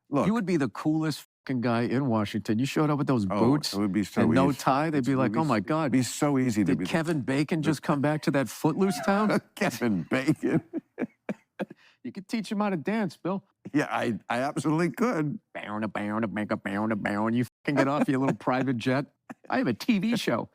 Look, You would be the coolest fucking guy in Washington. You showed up with those boots it would be so and no easy. tie. They'd be like, oh my God. It'd be so easy to Did be Kevin Bacon just come back to that Footloose town? Kevin Bacon. You could teach him how to dance, Bill. Yeah, I absolutely could. Bound to bound to make a bound to bound. You fucking get off your little private jet. I have a TV show.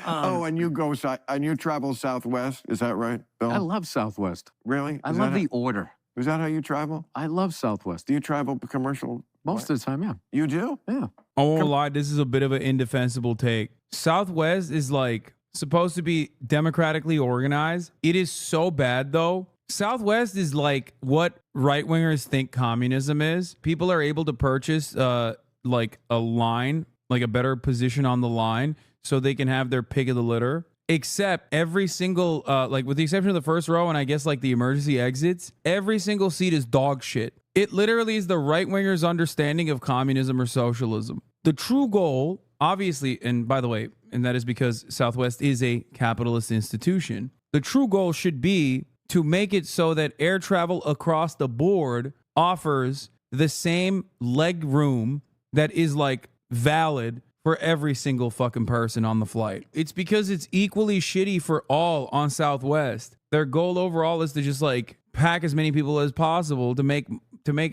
And you travel Southwest, is that right, Bill? I love Southwest. Really? I love the order. Is that how you travel? I love Southwest. Do you travel commercial? Most of the time, yeah. You do? Yeah. I won't lie, this is a bit of an indefensible take. Southwest is like supposed to be democratically organized. It is so bad though. Southwest is like what right-wingers think communism is. People are able to purchase like a line, like a better position on the line so they can have their pick of the litter. Except every single, like with the exception of the first row and I guess like the emergency exits, every single seat is dog shit. It literally is the right-wingers' understanding of communism or socialism. The true goal, obviously, and by the way, and that is because Southwest is a capitalist institution, the true goal should be to make it so that air travel across the board offers the same leg room that is like valid for every single fucking person on the flight. It's because it's equally shitty for all on Southwest. Their goal overall is to just like pack as many people as possible to make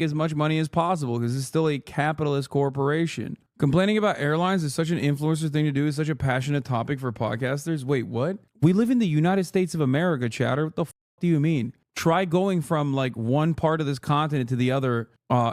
as much money as possible because it's still a capitalist corporation. Complaining about airlines is such an influencer thing to do. It's such a passionate topic for podcasters. Wait, what? We live in the United States of America, chatter. What the do you mean? Try going from like one part of this continent to the other,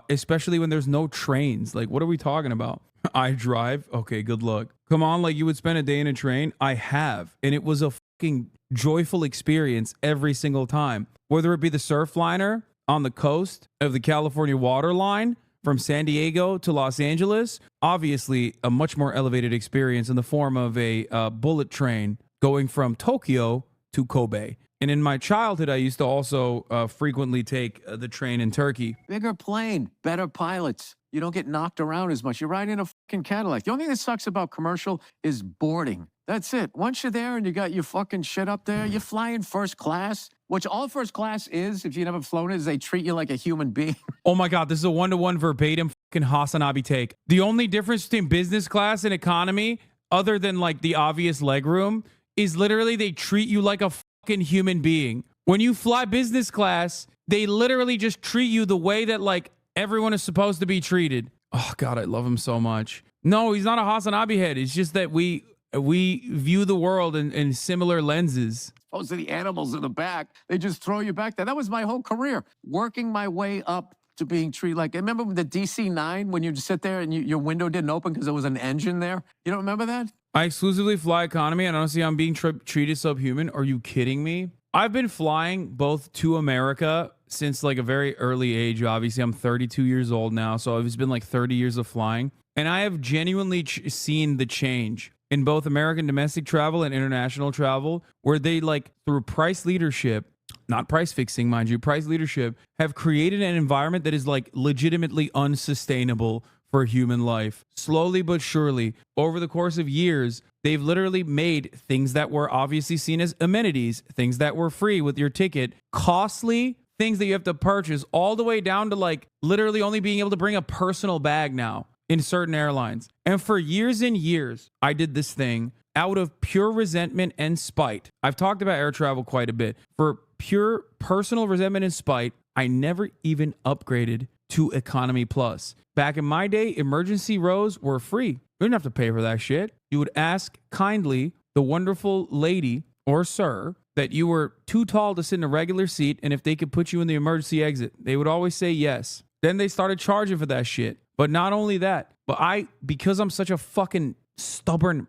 especially when there's no trains. Like, what are we talking about? I drive? Okay, good luck. Come on, like you would spend a day in a train? I have. And it was a fucking joyful experience every single time. Whether it be the Surfliner on the coast of the California water line from San Diego to Los Angeles, obviously a much more elevated experience in the form of a bullet train going from Tokyo to Kobe. And in my childhood, I used to also frequently take the train in Turkey. Bigger plane, better pilots. You don't get knocked around as much. You're riding a fucking Cadillac. The only thing that sucks about commercial is boarding. That's it. Once you're there and you got your fucking shit up there, you're flying first class, which all first class is, if you never flown it, is they treat you like a human being. Oh my God, this is a one-to-one verbatim fucking HasanAbi take. The only difference between business class and economy, other than like the obvious legroom, is literally they treat you like a fucking human being. When you fly business class, they literally just treat you the way that like everyone is supposed to be treated. Oh God, I love him so much. No, he's not a HasanAbi head. It's just that we view the world in similar lenses. Most of the animals in the back, they just throw you back there. That was my whole career, working my way up to being treated like, I remember the DC-9 when you'd sit there and your window didn't open because there was an engine there? You don't remember that? I exclusively fly economy and honestly I'm being treated subhuman. Are you kidding me? I've been flying both to America since like a very early age. Obviously, I'm 32 years old now, so it's been like 30 years of flying. And I have genuinely seen the change in both American domestic travel and international travel, where they like through price leadership, not price fixing, mind you, price leadership, have created an environment that is like legitimately unsustainable for human life. Slowly but surely, over the course of years, they've literally made things that were obviously seen as amenities, things that were free with your ticket, costly things that you have to purchase, all the way down to like literally only being able to bring a personal bag now in certain airlines. And for years and years, I did this thing out of pure resentment and spite. I've talked about air travel quite a bit. For pure personal resentment and spite, I never even upgraded to Economy Plus. Back in my day, emergency rows were free. You didn't have to pay for that shit. You would ask kindly the wonderful lady or sir that you were too tall to sit in a regular seat, and if they could put you in the emergency exit, they would always say yes. Then they started charging for that shit. But not only that, but because I'm such a fucking stubborn,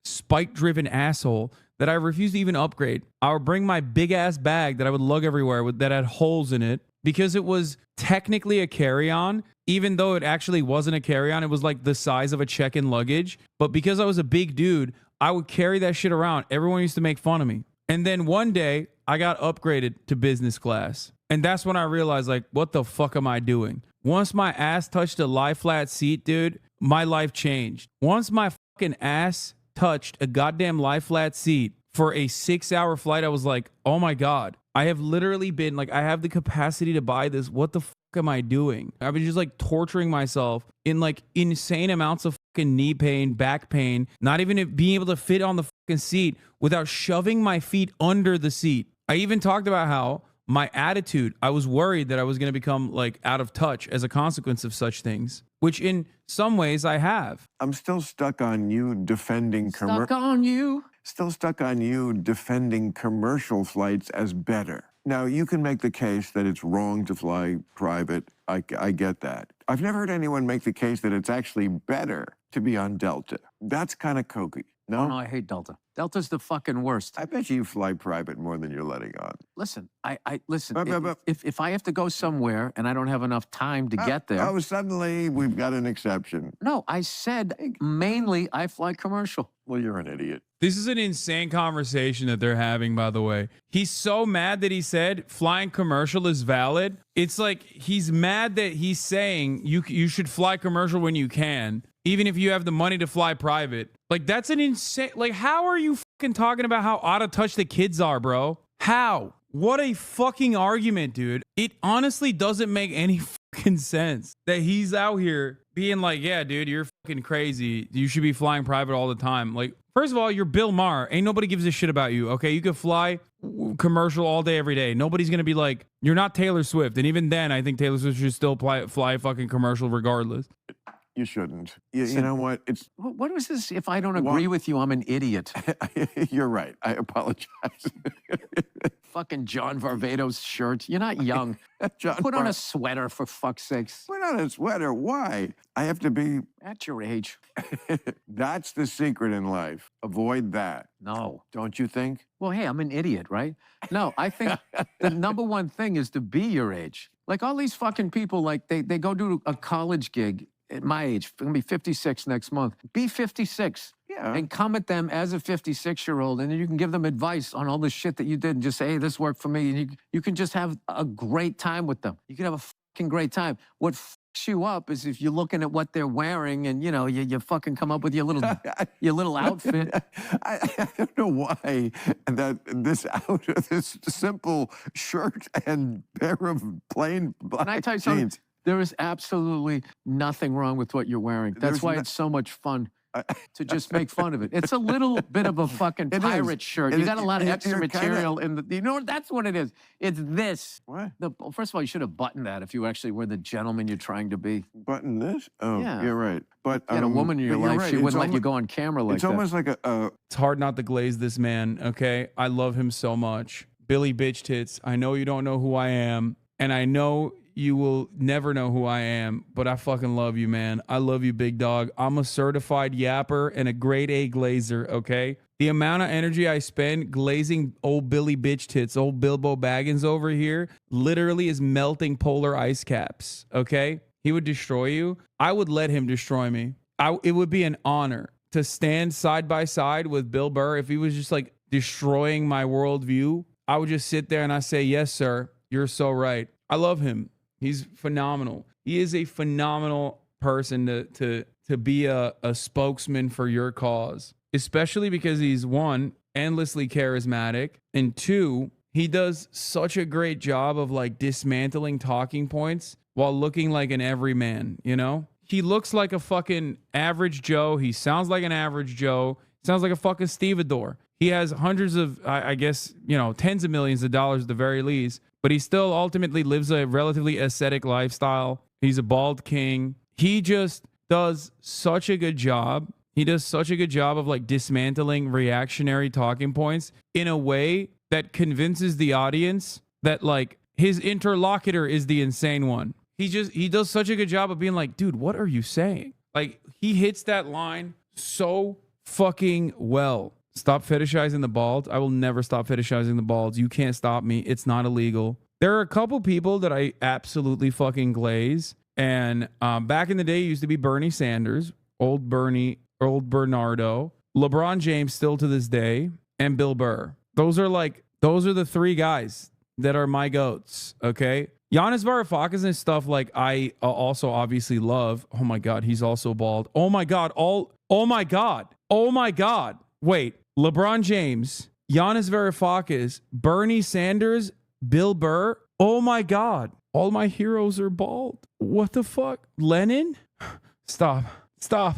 spite-driven asshole that I refused to even upgrade. I would bring my big-ass bag that I would lug everywhere that had holes in it because it was technically a carry-on, even though it actually wasn't a carry-on. It was like the size of a check-in luggage. But because I was a big dude, I would carry that shit around. Everyone used to make fun of me. And then one day, I got upgraded to business class. And that's when I realized, like, what the fuck am I doing? Once my ass touched a lie flat seat, dude, my life changed. Once my fucking ass touched a goddamn lie flat seat for a 6-hour flight, I was like, oh my God, I have literally been like, I have the capacity to buy this. What the fuck am I doing? I've been just like torturing myself in like insane amounts of fucking knee pain, back pain, not even being able to fit on the fucking seat without shoving my feet under the seat. I even talked about how my attitude, I was worried that I was going to become like out of touch as a consequence of such things, which in some ways I have. I'm still stuck on you defending Stuck on you. Still stuck on you defending commercial flights as better. Now, you can make the case that it's wrong to fly private. I get that. I've never heard anyone make the case that it's actually better to be on Delta. That's kind of kooky. Oh, No? no, I hate Delta. Delta's the fucking worst. I bet you fly private more than you're letting on. Listen, listen. But- If I have to go somewhere and I don't have enough time to get there, Oh, suddenly we've got an exception. no, I said mainly I fly commercial. Well, you're an idiot. This is an insane conversation that they're having, by the way. He's so mad that he said flying commercial is valid. It's like he's mad that he's saying you should fly commercial when you can, even if you have the money to fly private. Like, that's an insane... Like, how are you fucking talking about how out of touch the kids are, bro? How? What a fucking argument, dude. It honestly doesn't make any fucking sense that he's out here being like, yeah, dude, you're fucking crazy. You should be flying private all the time. Like, first of all, you're Bill Maher. Ain't nobody gives a shit about you, okay? You could fly commercial all day, every day. Nobody's going to be like, you're not Taylor Swift. And even then, I think Taylor Swift should still fly fucking commercial regardless. You shouldn't. You know what? It's What was this? If I don't agree with you, I'm an idiot. You're right. I apologize. Fucking John Varvatos shirt. You're not young. John Put on Bar- a sweater, for fuck's sakes. Put on a sweater. Why? I have to be. At your age. That's the secret in life. Avoid that. No. Don't you think? Well, hey, I'm an idiot, right? No, I think the number one thing is to be your age. Like all these fucking people, like they go do a college gig at my age. I'm going to be 56 next month. Be 56. Yeah. And come at them as a 56-year-old, and then you can give them advice on all the shit that you did and just say, hey, this worked for me. And you can just have a great time with them. You can have a fucking great time. What fucks you up is if you're looking at what they're wearing and, you know, you fucking come up with your little outfit. I don't know why this simple shirt and pair of plain black Can I tell you something? jeans. There is absolutely nothing wrong with what you're wearing. That's There's why no- it's so much fun to just make fun of it. It's a little bit of a fucking It is. pirate shirt. It You is. got a lot of You're extra kinda- material in the. You know what? That's what it is. It's this. What? First of all, you should have buttoned that if you actually were the gentleman you're trying to be. Button this? Oh, Yeah. you're right. But You had a woman in your but you're life, right. she It's wouldn't let you almo- go on camera like It's that. almost like a It's hard not to glaze this man, okay? I love him so much. Billy Bitch Tits, I know you don't know who I am, and I know you will never know who I am, but I fucking love you, man. I love you, big dog. I'm a certified yapper and a grade A glazer, okay? The amount of energy I spend glazing old Billy Bitch Tits, old Bilbo Baggins over here, literally is melting polar ice caps, okay? He would destroy you. I would let him destroy me. It would be an honor to stand side by side with Bill Burr. If he was just like destroying my worldview, I would just sit there and I say, yes, sir, you're so right. I love him. He's phenomenal. He is a phenomenal person to be a spokesman for your cause, especially because he's, one, endlessly charismatic, and two, he does such a great job of like dismantling talking points while looking like an everyman, you know? He looks like a fucking average Joe. He sounds like an average Joe. Sounds like a fucking stevedore. He has hundreds of, I guess, you know, tens of millions of dollars at the very least, but he still ultimately lives a relatively ascetic lifestyle. He's a bald king. He just does such a good job. He does such a good job of like dismantling reactionary talking points in a way that convinces the audience that like his interlocutor is the insane one. He does such a good job of being like, dude, what are you saying? Like, he hits that line so fucking well. Stop fetishizing the bald. I will never stop fetishizing the balds. You can't stop me. It's not illegal. There are a couple people that I absolutely fucking glaze. And back in the day, it used to be Bernie Sanders, old Bernardo, LeBron James still to this day, and Bill Burr. Those are the three guys that are my goats, okay? Giannis Varoufakis and stuff like I also obviously love. Oh my God, he's also bald. Oh my God, oh my God. Oh my God. Wait, LeBron James, Giannis Varoufakis, Bernie Sanders, Bill Burr. Oh my God. All my heroes are bald. What the fuck? Lenin? Stop. Stop.